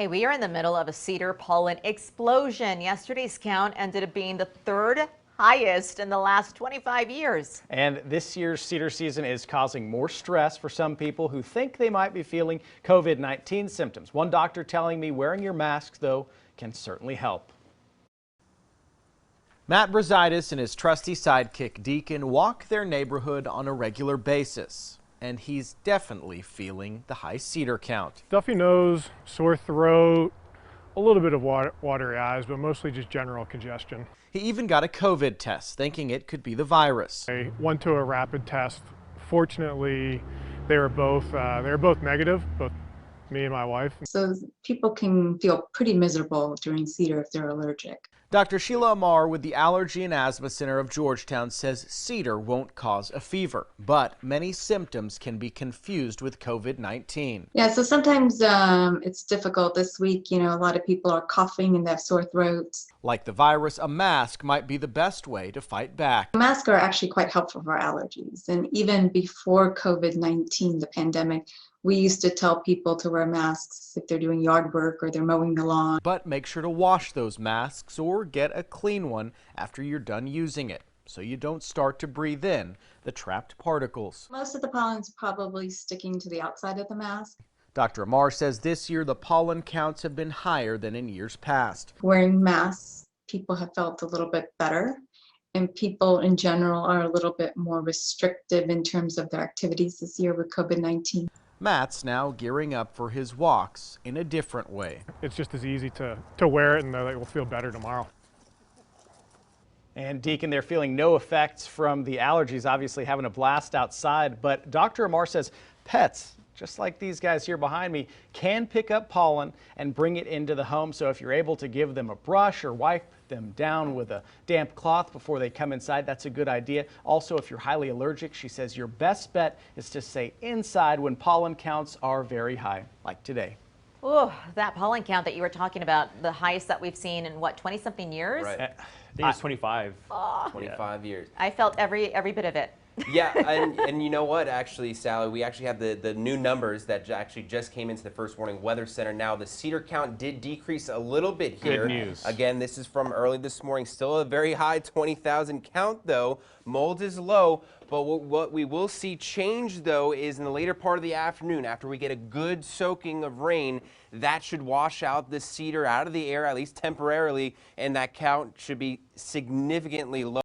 Hey, we are in the middle of a cedar pollen explosion. Yesterday's count ended up being the third highest in the last 25 years. And this year's cedar season is causing more stress for some people who think they might be feeling COVID-19 symptoms. One doctor telling me wearing your mask, though, can certainly help. Matt Brazaitis and his trusty sidekick Deacon walk their neighborhood on a regular basis. And he's definitely feeling the high cedar count. Stuffy nose, sore throat, a little bit of watery eyes, but mostly just general congestion. He even got a COVID test, thinking it could be the virus. I went to a rapid test. Fortunately, they were both negative, both me and my wife. So people can feel pretty miserable during cedar if they're allergic. Dr. Sheila Amar with the Allergy and Asthma Center of Georgetown says cedar won't cause a fever, but many symptoms can be confused with COVID-19. Yeah, so sometimes it's difficult. This week, a lot of people are coughing and they have sore throats. Like the virus, a mask might be the best way to fight back. Masks are actually quite helpful for allergies. And even before COVID-19, the pandemic, we used to tell people to wear masks if they're doing yard work or they're mowing the lawn. But make sure to wash those masks or get a clean one after you're done using it, so you don't start to breathe in the trapped particles. Most of the pollen's probably sticking to the outside of the mask. Dr. Amar says this year the pollen counts have been higher than in years past. Wearing masks, people have felt a little bit better. And people in general are a little bit more restrictive in terms of their activities this year with COVID-19. Matt's now gearing up for his walks in a different way. It's just as easy to wear it and know that it will feel better tomorrow. And Deacon, they're feeling no effects from the allergies, obviously having a blast outside. But Dr. Amar says pets, just like these guys here behind me, can pick up pollen and bring it into the home. So if you're able to give them a brush or wipe them down with a damp cloth before they come inside, that's a good idea. Also, if you're highly allergic, she says your best bet is to stay inside when pollen counts are very high, like today. Oh, that pollen count that you were talking about, the highest that we've seen in what, 20-something years? Right. I think it's 25. 25 years. I felt every bit of it. Yeah, and you know what, actually, Sally, we actually have the new numbers that actually just came into the First Warning Weather Center. Now, the cedar count did decrease a little bit here. Good news. Again, this is from early this morning. Still a very high 20,000 count, though. Mold is low, but what we will see change, though, is in the later part of the afternoon, after we get a good soaking of rain, that should wash out the cedar out of the air, at least temporarily, and that count should be significantly low.